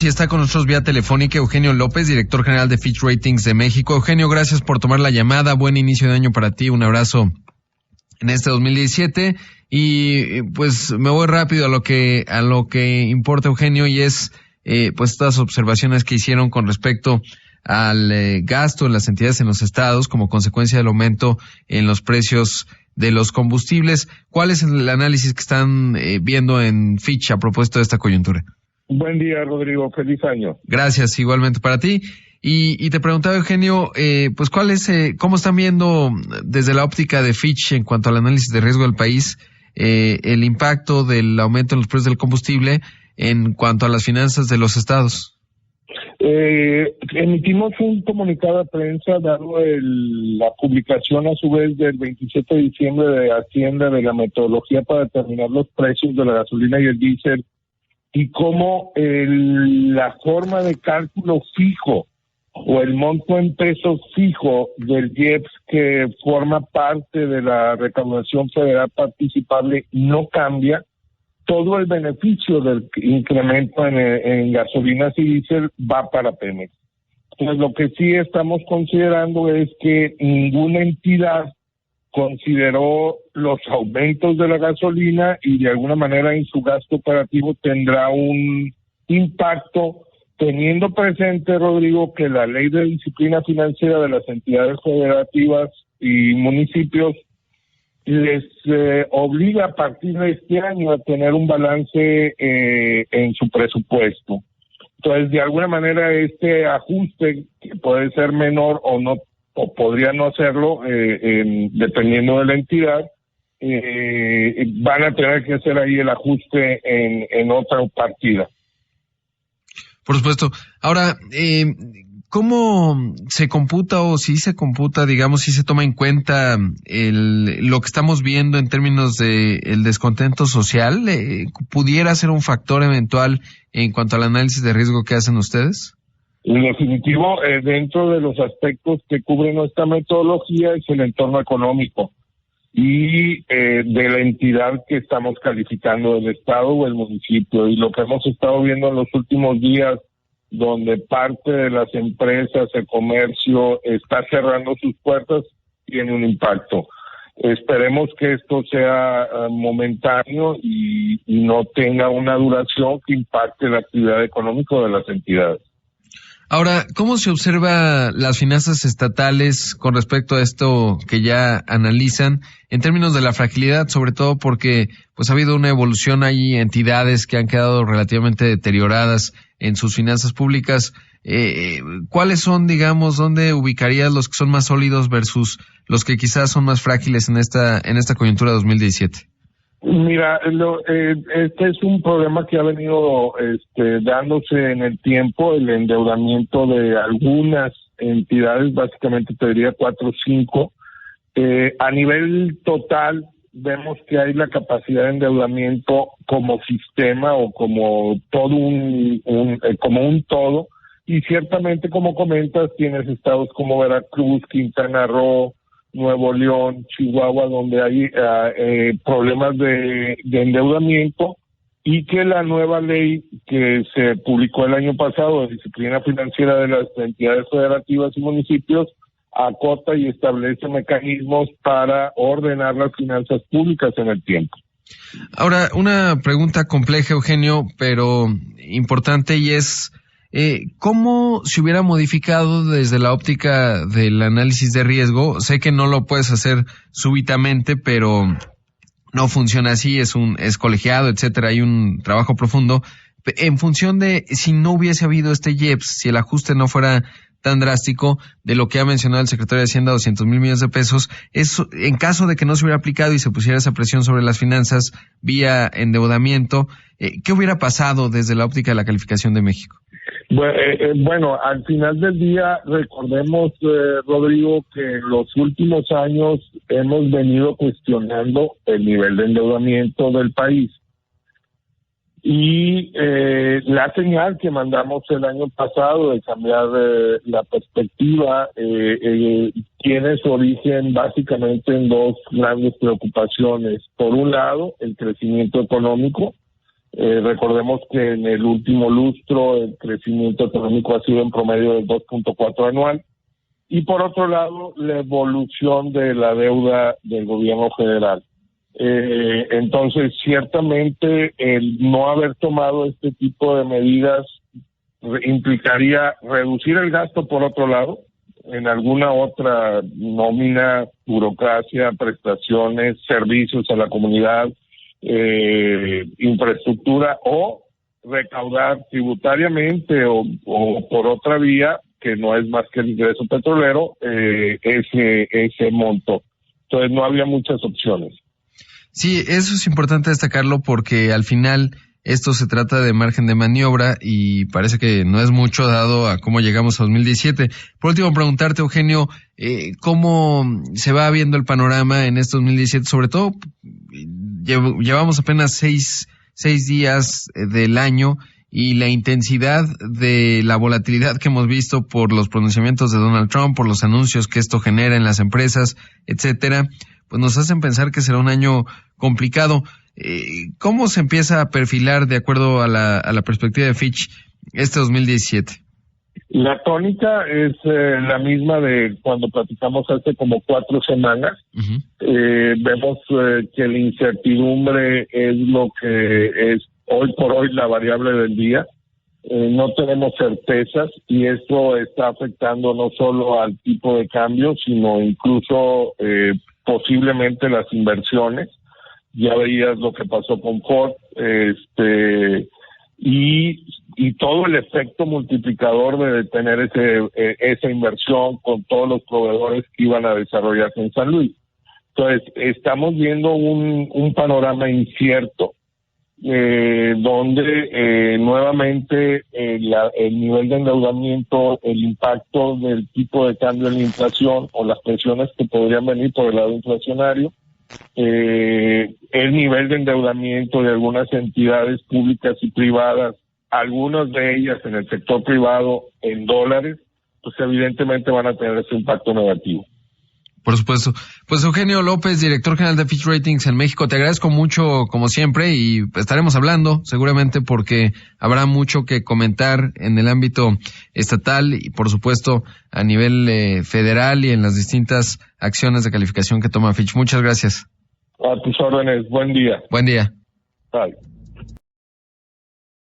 y está con nosotros vía telefónica Eugenio López, director general de Fitch Ratings de México. Eugenio, gracias por tomar la llamada. Buen inicio de año para ti. Un abrazo en este 2017. Y pues me voy rápido a lo que importa, Eugenio, y es pues estas observaciones que hicieron con respecto al gasto de las entidades en los estados como consecuencia del aumento en los precios de los combustibles. ¿Cuál es el análisis que están viendo en Fitch a propósito de esta coyuntura? Buen día, Rodrigo. Feliz año. Gracias, igualmente para ti. Y te preguntaba, Eugenio, pues ¿cómo están viendo desde la óptica de Fitch en cuanto al análisis de riesgo del país el impacto del aumento en los precios del combustible en cuanto a las finanzas de los estados? Emitimos un comunicado de prensa dado la publicación a su vez del 27 de diciembre de Hacienda de la metodología para determinar los precios de la gasolina y el diésel y cómo la forma de cálculo fijo o el monto en pesos fijo del IEPS que forma parte de la recaudación federal participable no cambia. Todo el beneficio del incremento en gasolinas y diésel va para Pemex. Entonces, lo que sí estamos considerando es que ninguna entidad consideró los aumentos de la gasolina y de alguna manera en su gasto operativo tendrá un impacto, teniendo presente, Rodrigo, que la ley de disciplina financiera de las entidades federativas y municipios les obliga a partir de este año a tener un balance en su presupuesto. Entonces, de alguna manera, este ajuste, que puede ser menor o no, o podría no hacerlo, dependiendo de la entidad, van a tener que hacer ahí el ajuste en otra partida. Por supuesto. Ahora, ¿cómo se computa o si se computa, digamos, si se toma en cuenta lo que estamos viendo en términos de el descontento social? ¿Pudiera ser un factor eventual en cuanto al análisis de riesgo que hacen ustedes? En definitivo, dentro de los aspectos que cubre nuestra metodología es el entorno económico y de la entidad que estamos calificando, del estado o el municipio. Y lo que hemos estado viendo en los últimos días, donde parte de las empresas, el comercio está cerrando sus puertas, tiene un impacto. Esperemos que esto sea momentáneo y no tenga una duración que impacte la actividad económica de las entidades. Ahora, ¿cómo se observa las finanzas estatales con respecto a esto que ya analizan en términos de la fragilidad, sobre todo porque pues ha habido una evolución, hay entidades que han quedado relativamente deterioradas en sus finanzas públicas? ¿Cuáles son, digamos, dónde ubicarías los que son más sólidos versus los que quizás son más frágiles en esta coyuntura 2017? Mira, este es un problema que ha venido dándose en el tiempo, el endeudamiento de algunas entidades, básicamente te diría 4 o 5. A nivel total, vemos que hay la capacidad de endeudamiento como sistema o como todo como un todo, y ciertamente, como comentas, tienes estados como Veracruz, Quintana Roo, Nuevo León, Chihuahua, donde hay problemas de endeudamiento, y que la nueva ley que se publicó el año pasado de disciplina financiera de las entidades federativas y municipios acota y establece mecanismos para ordenar las finanzas públicas en el tiempo. Ahora, una pregunta compleja, Eugenio, pero importante, y es ¿cómo se hubiera modificado desde la óptica del análisis de riesgo? Sé que no lo puedes hacer súbitamente, pero no funciona así, es colegiado, etcétera, hay un trabajo profundo. En función de si no hubiese habido este IEPS, si el ajuste no fuera tan drástico de lo que ha mencionado el secretario de Hacienda, 200 mil millones de pesos, eso, en caso de que no se hubiera aplicado y se pusiera esa presión sobre las finanzas vía endeudamiento, ¿qué hubiera pasado desde la óptica de la calificación de México? Bueno, al final del día, recordemos, Rodrigo, que en los últimos años hemos venido cuestionando el nivel de endeudamiento del país. Y la señal que mandamos el año pasado de cambiar la perspectiva tiene su origen básicamente en dos grandes preocupaciones. Por un lado, el crecimiento económico. Recordemos que en el último lustro el crecimiento económico ha sido en promedio del 2.4 anual. Y por otro lado, la evolución de la deuda del gobierno federal. Entonces, ciertamente, el no haber tomado este tipo de medidas implicaría reducir el gasto, por otro lado, en alguna otra nómina, burocracia, prestaciones, servicios a la comunidad, infraestructura, o recaudar tributariamente o por otra vía, que no es más que el ingreso petrolero, ese monto. Entonces no había muchas opciones. Sí, eso es importante destacarlo porque al final esto se trata de margen de maniobra y parece que no es mucho dado a cómo llegamos a 2017. Por último, preguntarte, Eugenio, ¿cómo se va viendo el panorama en este 2017? Sobre todo, llevamos apenas seis días del año y la intensidad de la volatilidad que hemos visto por los pronunciamientos de Donald Trump, por los anuncios que esto genera en las empresas, etcétera, pues nos hacen pensar que será un año complicado. ¿Cómo se empieza a perfilar de acuerdo a la perspectiva de Fitch este 2017? La tónica es la misma de cuando platicamos hace como 4 semanas. Uh-huh. Vemos que la incertidumbre es lo que es hoy por hoy la variable del día. No tenemos certezas y esto está afectando no solo al tipo de cambio, sino incluso posiblemente las inversiones. Ya veías lo que pasó con Ford, y todo el efecto multiplicador de tener esa inversión con todos los proveedores que iban a desarrollarse en San Luis. Entonces, estamos viendo un panorama incierto, donde nuevamente el nivel de endeudamiento, el impacto del tipo de cambio en la inflación o las presiones que podrían venir por el lado inflacionario, el nivel de endeudamiento de algunas entidades públicas y privadas, algunas de ellas en el sector privado en dólares, pues evidentemente van a tener ese impacto negativo. Por supuesto. Pues Eugenio López, director general de Fitch Ratings en México, te agradezco mucho como siempre y estaremos hablando seguramente porque habrá mucho que comentar en el ámbito estatal y por supuesto a nivel federal y en las distintas acciones de calificación que toma Fitch. Muchas gracias. A tus órdenes. Buen día. Buen día. Bye.